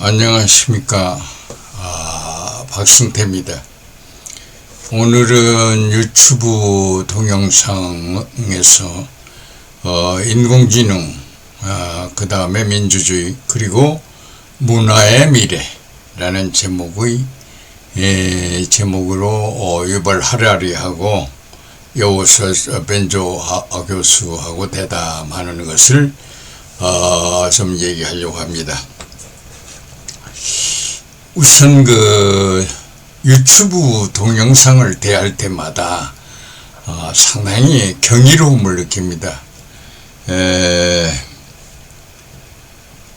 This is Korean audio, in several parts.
안녕하십니까. 박승태입니다. 오늘은 유튜브 동영상에서 인공지능, 그 다음에 민주주의, 그리고 문화의 미래라는 제목으로 유발 하라리하고 여우서 벤조 교수하고 대담하는 것을 좀 얘기하려고 합니다. 우선 유튜브 동영상을 대할 때마다 상당히 경이로움을 느낍니다.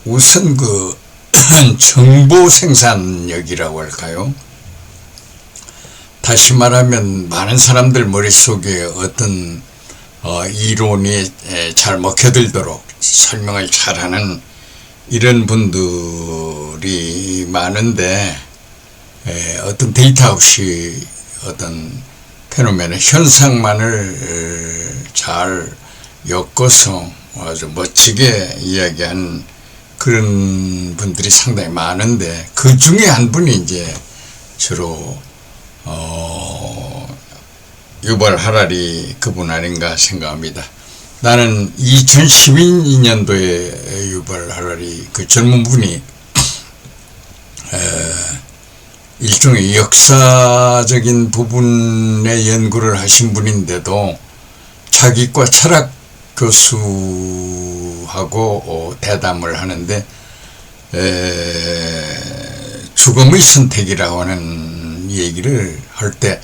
우선 정보 생산력이라고 할까요? 다시 말하면 많은 사람들 머릿속에 어떤 이론이 잘 먹혀들도록 설명을 잘하는 이런 분들이 많은데, 어떤 데이터 없이 어떤 페노멘의 현상만을 잘 엮어서 아주 멋지게 이야기한 그런 분들이 상당히 많은데, 그 중에 한 분이 이제 주로 유발 하라리 그분 아닌가 생각합니다. 나는 2012년도에 유발 하라리 그 젊은 분이 일종의 역사적인 부분의 연구를 하신 분인데도 자기과 철학 교수하고 대담을 하는데, 죽음의 선택이라고 하는 얘기를 할 때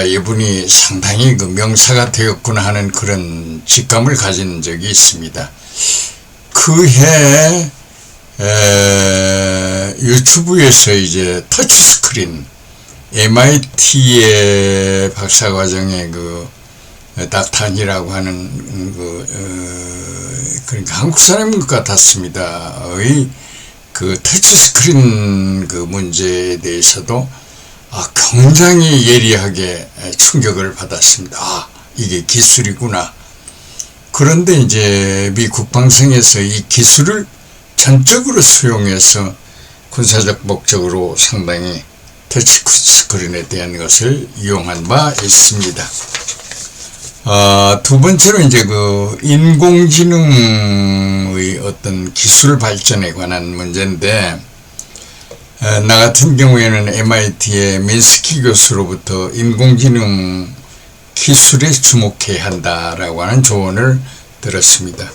이분이 상당히 명사가 되었구나 하는 그런 직감을 가진 적이 있습니다. 그해 유튜브에서 이제 터치스크린, MIT의 박사과정의 닥탄이라고 하는 그러니까 한국 사람인 것 같았습니다. 터치스크린 문제에 대해서도 굉장히 예리하게 충격을 받았습니다. 이게 기술이구나. 그런데 이제 미 국방성에서 이 기술을 전적으로 수용해서 군사적 목적으로 상당히 터치스크린에 대한 것을 이용한 바 있습니다. 두 번째로 이제 인공지능의 어떤 기술 발전에 관한 문제인데, 나 같은 경우에는 MIT의 민스키 교수로부터 인공지능 기술에 주목해야 한다라고 하는 조언을 들었습니다.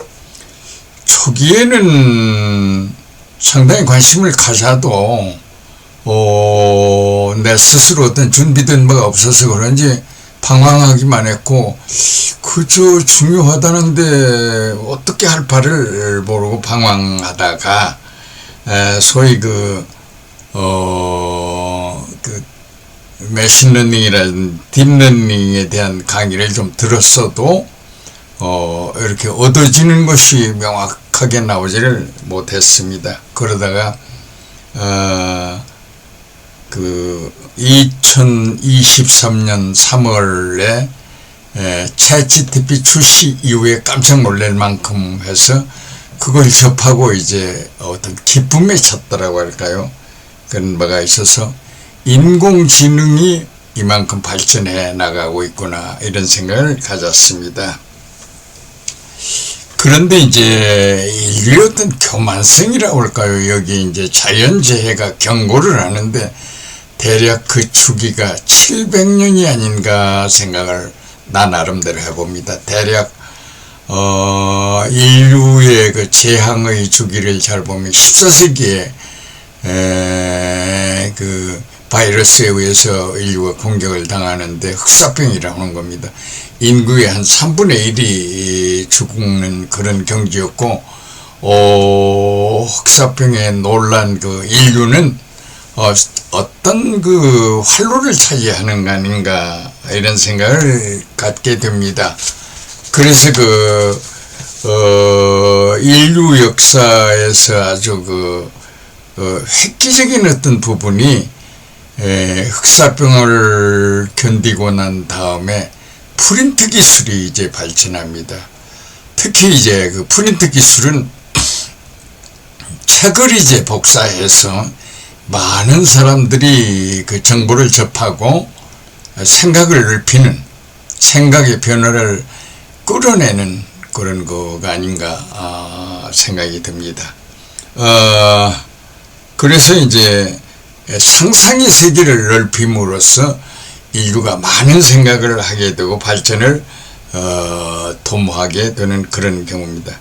초기에는 상당히 관심을 가져도 내 스스로 어떤 준비된 바가 없어서 그런지 방황하기만 했고, 그저 중요하다는데 어떻게 할 바를 모르고 방황하다가 소위 머신러닝이라는 딥러닝에 대한 강의를 좀 들었어도 이렇게 얻어지는 것이 명확하게 나오지를 못했습니다. 그러다가 2023년 3월에 챗GPT 출시 이후에 깜짝 놀랄 만큼 해서 그걸 접하고 이제 어떤 기쁨에 찼다라고 할까요? 그런 바가 있어서 인공지능이 이만큼 발전해 나가고 있구나, 이런 생각을 가졌습니다. 그런데 이제 인류의 어떤 교만성이라고 할까요? 여기 이제 자연재해가 경고를 하는데 대략 그 주기가 700년이 아닌가 생각을 나 나름대로 해봅니다. 대략 인류의 재앙의 주기를 잘 보면 14세기에 바이러스에 의해서 인류가 공격을 당하는데 흑사병이라고 하는 겁니다. 인구의 한 3분의 1이 죽는 그런 경지였고, 흑사병에 놀란 인류는 어떤 활로를 차지하는 거 아닌가, 이런 생각을 갖게 됩니다. 그래서 인류 역사에서 아주 획기적인 어떤 부분이 흑사병을 견디고 난 다음에 프린트 기술이 이제 발전합니다. 특히 이제 그 프린트 기술은 책을 이제 복사해서 많은 사람들이 그 정보를 접하고 생각을 넓히는, 생각의 변화를 끌어내는 그런 거가 아닌가 생각이 듭니다. 그래서 이제 상상의 세계를 넓힘으로써 인류가 많은 생각을 하게 되고 발전을 도모하게 되는 그런 경우입니다.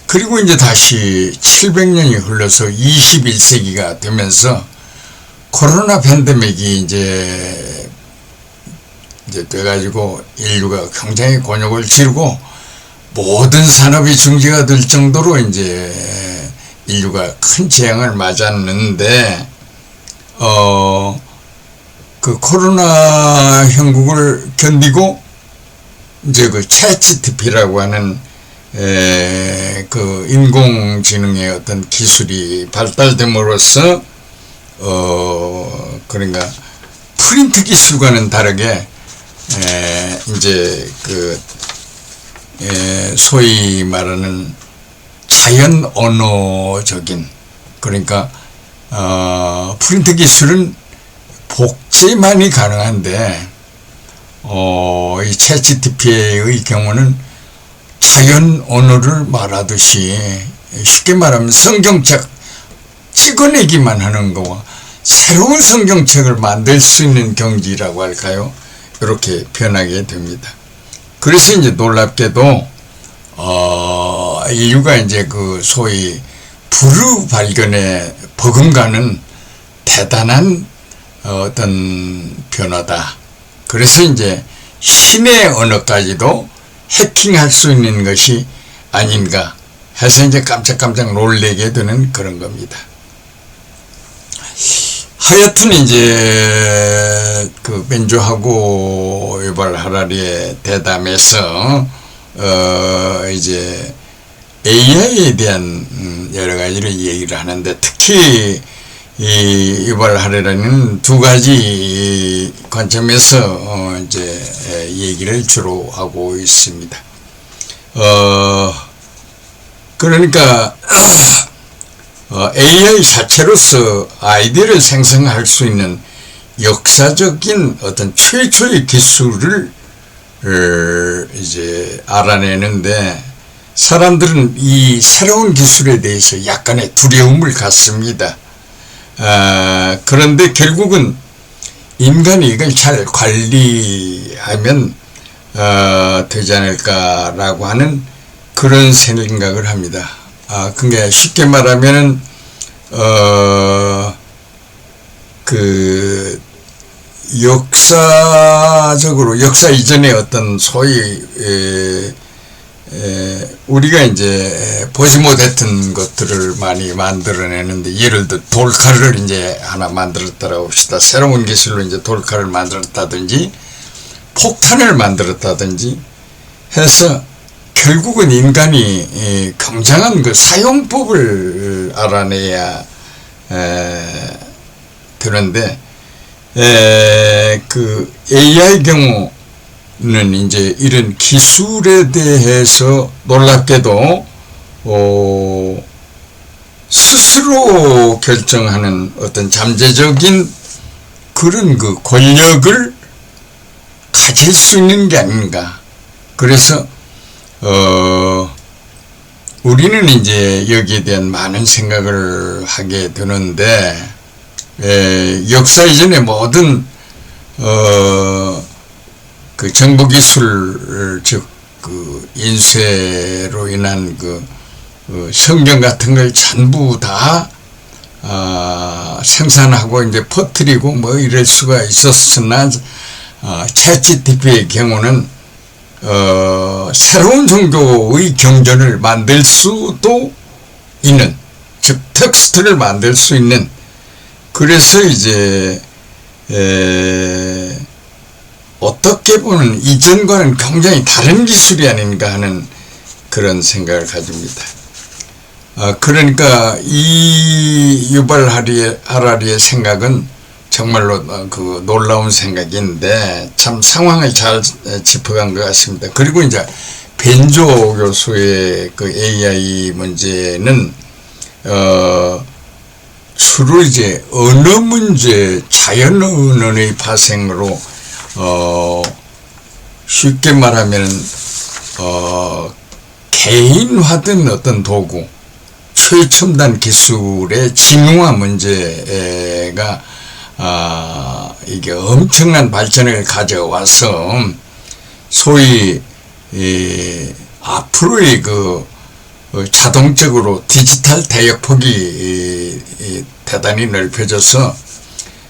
그리고 이제 다시 700년이 흘러서 21세기가 되면서 코로나 팬데믹이 이제 돼가지고 인류가 굉장히 곤욕을 치르고 모든 산업이 중지가 될 정도로 이제 인류가 큰 재앙을 맞았는데, 그 코로나 형국을 견디고 이제 그 챗GPT라고 하는 그 인공지능의 어떤 기술이 발달됨으로써 그러니까 프린트 기술과는 다르게 이제 그 소위 말하는 자연 언어적인, 그러니까 프린트 기술은 복제만이 가능한데 이 챗GPT의 경우는 자연 언어를 말하듯이 쉽게 말하면 성경책 찍어내기만 하는 거와 새로운 성경책을 만들 수 있는 경지라고 할까요? 이렇게 변하게 됩니다. 그래서 이제 놀랍게도 인류가 이제 그 소위 불의 발견에 버금가는 대단한 어떤 변화다. 그래서 이제 신의 언어까지도 해킹할 수 있는 것이 아닌가 해서 이제 깜짝깜짝 놀래게 되는 그런 겁니다. 하여튼 이제 그 벤조하고 유발 하라리의 대담에서 이제 AI에 대한 여러 가지를 얘기를 하는데, 특히 이 유발 하라리는 두 가지 관점에서 이제 얘기를 주로 하고 있습니다. 그러니까 AI 자체로서 아이디어를 생성할 수 있는 역사적인 어떤 최초의 기술을 이제 알아내는데, 사람들은 이 새로운 기술에 대해서 약간의 두려움을 갖습니다. 그런데 결국은 인간이 이걸 잘 관리하면 되지 않을까라고 하는 그런 생각을 합니다. 그게 쉽게 말하면은 그 역사적으로 역사 이전의 어떤 소위 우리가 이제 보지 못했던 것들을 많이 만들어내는데, 예를 들어 돌칼을 이제 하나 만들었다고 합시다. 새로운 기술로 이제 돌칼을 만들었다든지 폭탄을 만들었다든지 해서 결국은 인간이 굉장한 그 사용법을 알아내야 되는데, 그 AI 경우는 이제 이런 기술에 대해서 놀랍게도 스스로 결정하는 어떤 잠재적인 그런 그 권력을 가질 수 있는 게 아닌가. 그래서 우리는 이제 여기에 대한 많은 생각을 하게 되는데, 역사 이전의 모든 그 정보기술, 즉 그 인쇄로 인한 그 성경 같은 걸 전부 다 생산하고 이제 퍼뜨리고 뭐 이럴 수가 있었으나, 챗GPT의 경우는 새로운 종교의 경전을 만들 수도 있는, 즉 텍스트를 만들 수 있는, 그래서 이제 어떻게 보면 이전과는 굉장히 다른 기술이 아닌가 하는 그런 생각을 가집니다. 그러니까 이 유발 하라리의 생각은 정말로 그 놀라운 생각인데 참 상황을 잘 짚어간 것 같습니다. 그리고 이제 벤조 교수의 그 AI 문제는 주로 이제 언어 문제, 자연 언어의 파생으로 쉽게 말하면 개인화된 어떤 도구, 최첨단 기술의 진흥화 문제가 이게 엄청난 발전을 가져와서 소위 앞으로의 그 자동적으로 디지털 대역폭이 대단히 넓혀져서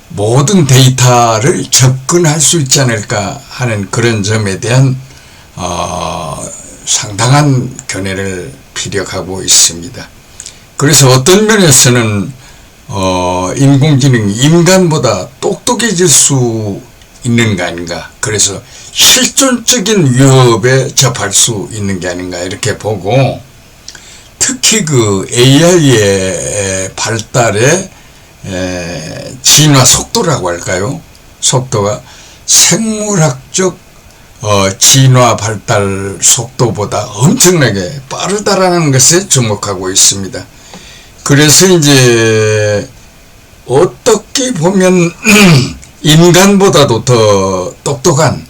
모든 데이터를 접근할 수 있지 않을까 하는 그런 점에 대한 상당한 견해를 피력하고 있습니다. 그래서 어떤 면에서는 인공지능이 인간보다 똑똑해질 수 있는 거 아닌가, 그래서 실존적인 위협에 접할 수 있는 게 아닌가 이렇게 보고, 특히 그 AI의 발달의 진화 속도라고 할까요? 속도가 생물학적 진화 발달 속도보다 엄청나게 빠르다라는 것에 주목하고 있습니다. 그래서 이제 어떻게 보면 인간보다도 더 똑똑한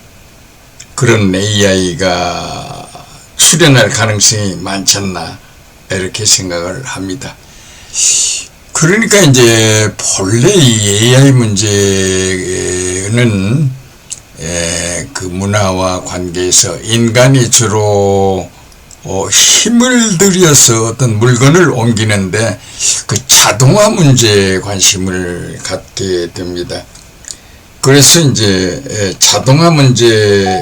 그런 AI가 출현할 가능성이 많지 않나 이렇게 생각을 합니다. 그러니까 이제 본래 이 AI 문제는 그 문화와 관계에서 인간이 주로 힘을 들여서 어떤 물건을 옮기는데 그 자동화 문제에 관심을 갖게 됩니다. 그래서 이제 자동화 문제가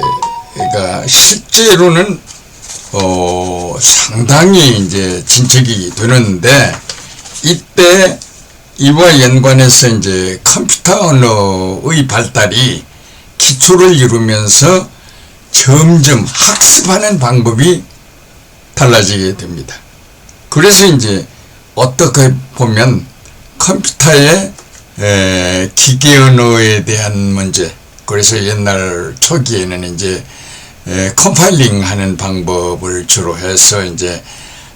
실제로는 상당히 이제 진척이 되는데, 이때 이와 연관해서 이제 컴퓨터 언어의 발달이 기초를 이루면서 점점 학습하는 방법이 달라지게 됩니다. 그래서 이제 어떻게 보면 컴퓨터의 기계 언어에 대한 문제, 그래서 옛날 초기에는 이제 컴파일링 하는 방법을 주로 해서 이제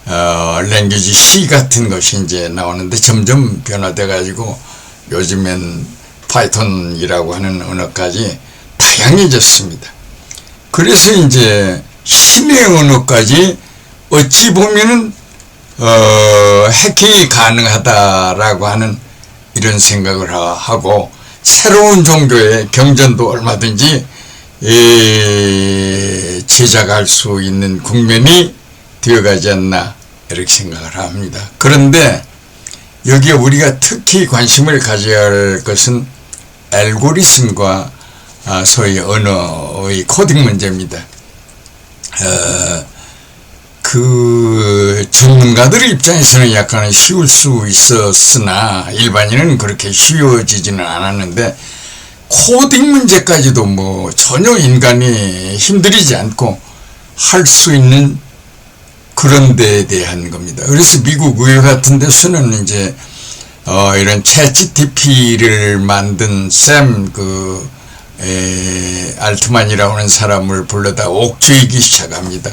랭귀지 C 같은 것이 이제 나오는데 점점 변화돼 가지고 요즘엔 파이썬이라고 하는 언어까지 다양해졌습니다. 그래서 이제 신의 언어까지 어찌 보면은 해킹이 가능하다라고 하는 이런 생각을 하고, 새로운 종교의 경전도 얼마든지 제작할 수 있는 국면이 되어가지 않나 이렇게 생각을 합니다. 그런데 여기에 우리가 특히 관심을 가져야 할 것은 알고리즘과 소위 언어의 코딩 문제입니다. 그 전문가들의 입장에서는 약간 쉬울 수 있었으나 일반인은 그렇게 쉬워지지는 않았는데, 코딩 문제까지도 뭐 전혀 인간이 힘들이지 않고 할 수 있는 그런 데에 대한 겁니다. 그래서 미국 의회 같은 데서는 이제 이런 챗GPT를 만든 샘 알트만이라고 하는 사람을 불러다 옥죄이기 시작합니다.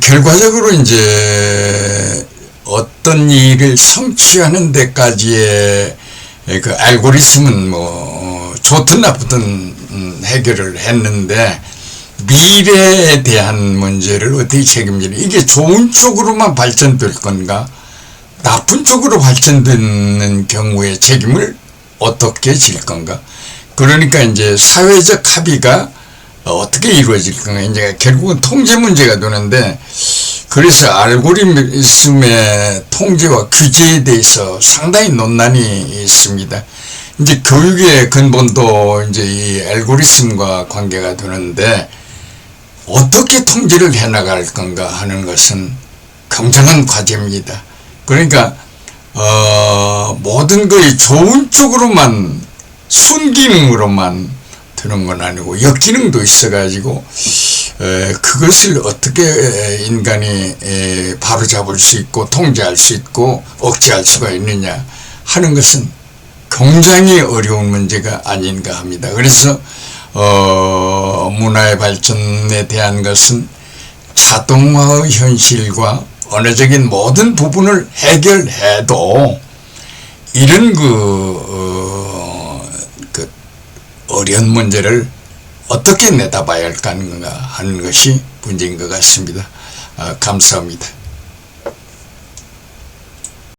결과적으로 이제 어떤 일을 성취하는 데까지의 그 알고리즘은 뭐 좋든 나쁘든 해결을 했는데, 미래에 대한 문제를 어떻게 책임지는, 이게 좋은 쪽으로만 발전될 건가, 나쁜 쪽으로 발전되는 경우에 책임을 어떻게 질 건가. 그러니까 이제 사회적 합의가 어떻게 이루어질 건가, 이제 결국은 통제 문제가 되는데, 그래서 알고리즘의 통제와 규제에 대해서 상당히 논란이 있습니다. 이제 교육의 근본도 이제 이 알고리즘과 관계가 되는데, 어떻게 통제를 해나갈 건가 하는 것은 굉장한 과제입니다. 그러니까 모든 것이 좋은 쪽으로만, 순기능으로만 되는 건 아니고 역기능도 있어가지고 그것을 어떻게 인간이 바로잡을 수 있고 통제할 수 있고 억제할 수가 있느냐 하는 것은 굉장히 어려운 문제가 아닌가 합니다. 그래서 문화의 발전에 대한 것은 자동화의 현실과 언어적인 모든 부분을 해결해도 이런 그 어려운 문제를 어떻게 내다봐야 할까 하는 것이 문제인 것 같습니다. 감사합니다.